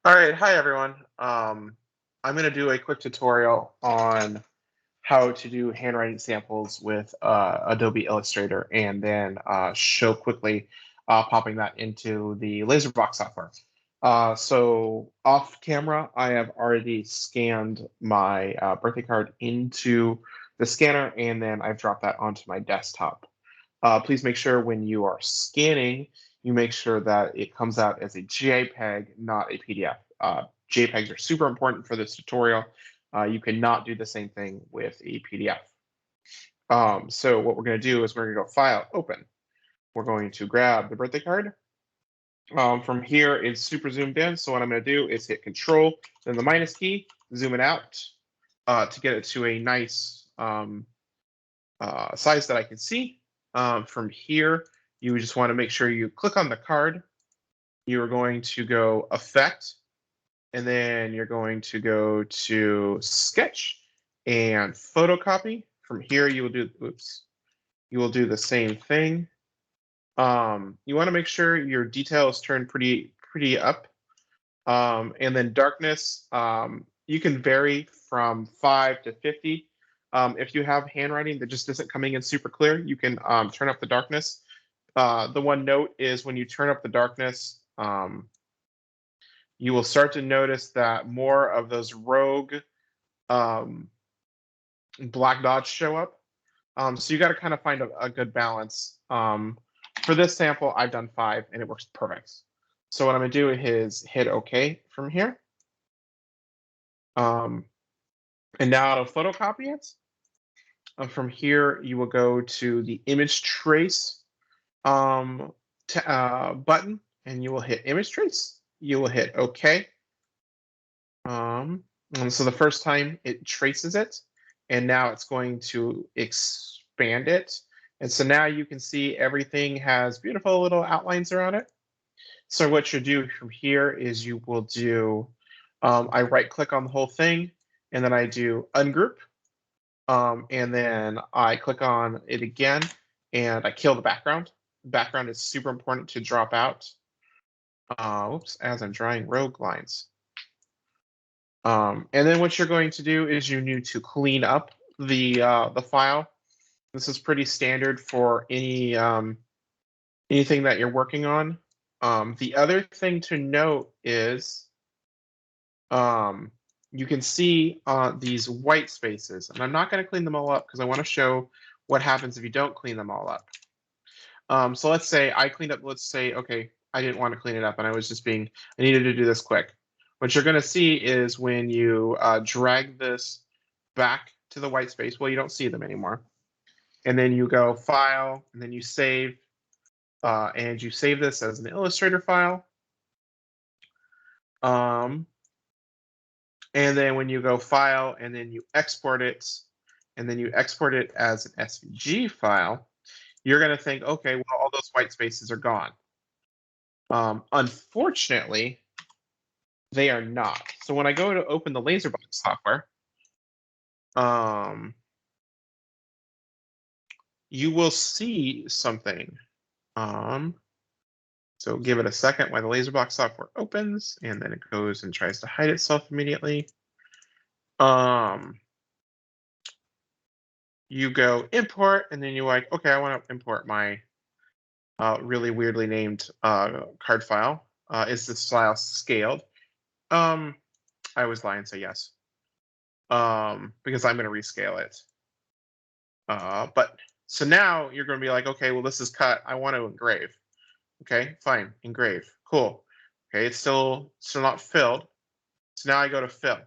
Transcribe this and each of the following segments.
All right, hi everyone. I'm going to do a quick tutorial on how to do handwriting samples with Adobe Illustrator and then show quickly popping that into the LaserBox software. So off camera, I have already scanned my birthday card into the scanner and then I've dropped that onto my desktop. Please make sure when you are scanning, you make sure that it comes out as a JPEG, not a PDF. JPEGs are super important for this tutorial. You cannot do the same thing with a PDF. So what we're going to do is we're going to go File, Open. We're going to grab the birthday card. From here, it's super zoomed in. So what I'm going to do is hit Control, then the minus key, zoom it out to get it to a nice size that I can see. From here, you just want to make sure you click on the card. You're going to go Effect, and then you're going to go to Sketch and Photocopy. From here, you will do the same thing. You want to make sure your detail is turned pretty up. And then darkness, you can vary from 5 to 50. If you have handwriting that just isn't coming in super clear, you can turn up the darkness. The one note is when you turn up the darkness, you will start to notice that more of those rogue black dots show up. So you got to kind of find a good balance. For this sample, I've done 5 and it works perfect. So what I'm going to do is hit OK from here. And now I'll photocopy it. From here, you will go to the image trace button and you will hit image trace. You will hit OK. And so the first time it traces it, and now it's going to expand it. And so now you can see everything has beautiful little outlines around it. So what you do from here is you will do, I right click on the whole thing, and then I do ungroup. And then I click on it again, and I kill the background. The background is super important to drop out. Oops, as I'm drawing rogue lines. And then what you're going to do is you need to clean up the file. This is pretty standard for any anything that you're working on. The other thing to note is you can see these white spaces, and I'm not going to clean them all up because I want to show what happens if you don't clean them all up. So let's say I cleaned up, let's say, okay, I didn't want to clean it up and I needed to do this quick. What you're going to see is when you drag this back to the white space, well, you don't see them anymore. And then you go File, and then you save, and you save this as an Illustrator file. And then when you go File, and then you export it, and then you export it as an SVG file, you're going to think, okay, well, all those white spaces are gone. Unfortunately, they are not. So when I go to open the LaserBox software, you will see something. So give it a second while the LaserBox software opens, and then it goes and tries to hide itself immediately. You go import, and then you're like, okay, I want to import my really weirdly named card file. Is this file scaled? I always lie and say yes, because I'm going to rescale it. But so now you're going to be like, okay, well, this is cut. I want to engrave. Okay, fine, engrave. Cool. Okay, it's still not filled. So now I go to fill.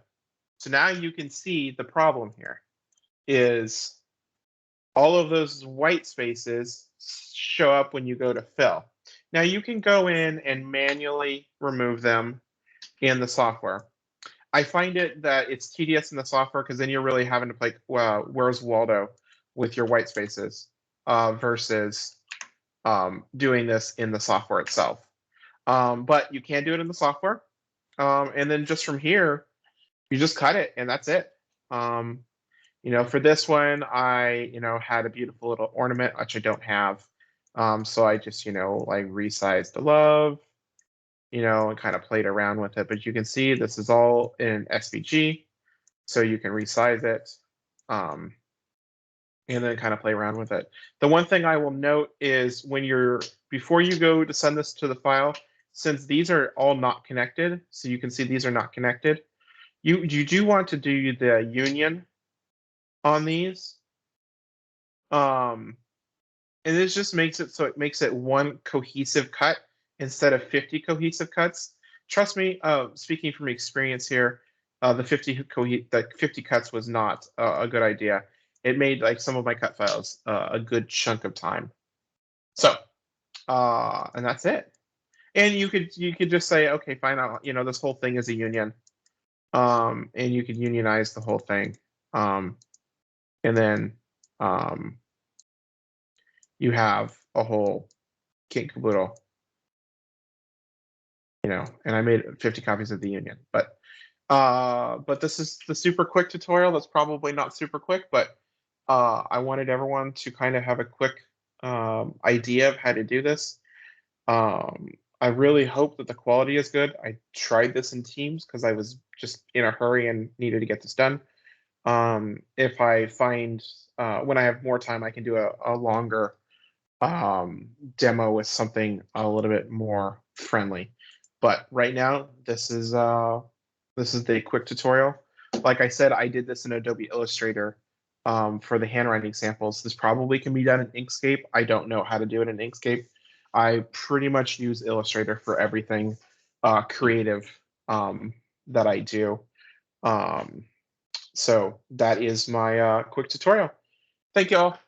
So now you can see the problem here is all of those white spaces show up when you go to fill. Now you can go in and manually remove them in the software. I find it that it's tedious in the software because then you're really having to play Where's Waldo with your white spaces versus doing this in the software itself. But you can do it in the software. And then just from here, you just cut it and that's it. For this one, I, had a beautiful little ornament, which I don't have. So I just, like resized the love. and kind of played around with it. But you can see this is all in SVG, so you can resize it. And then kind of play around with it. The one thing I will note is before you go to send this to the file, since these are all not connected, so you can see these are not connected, you do want to do the union on these. And this just makes it so it makes it one cohesive cut instead of 50 cohesive cuts. Trust me, speaking from experience here, the 50 cuts was not a good idea. It made like some of my cut files a good chunk of time. So, and that's it. And you could just say, okay, fine, this whole thing is a union, and you could unionize the whole thing, and then you have a whole kit caboodle, and I made 50 copies of the union. But this is the super quick tutorial. That's probably not super quick, but I wanted everyone to kind of have a quick idea of how to do this. I really hope that the quality is good. I tried this in Teams because I was just in a hurry and needed to get this done. If I find when I have more time, I can do a longer demo with something a little bit more friendly. But right now, this is the quick tutorial. Like I said, I did this in Adobe Illustrator for the handwriting samples. This probably can be done in Inkscape. I don't know how to do it in Inkscape. I pretty much use Illustrator for everything creative that I do. So that is my quick tutorial. Thank you all.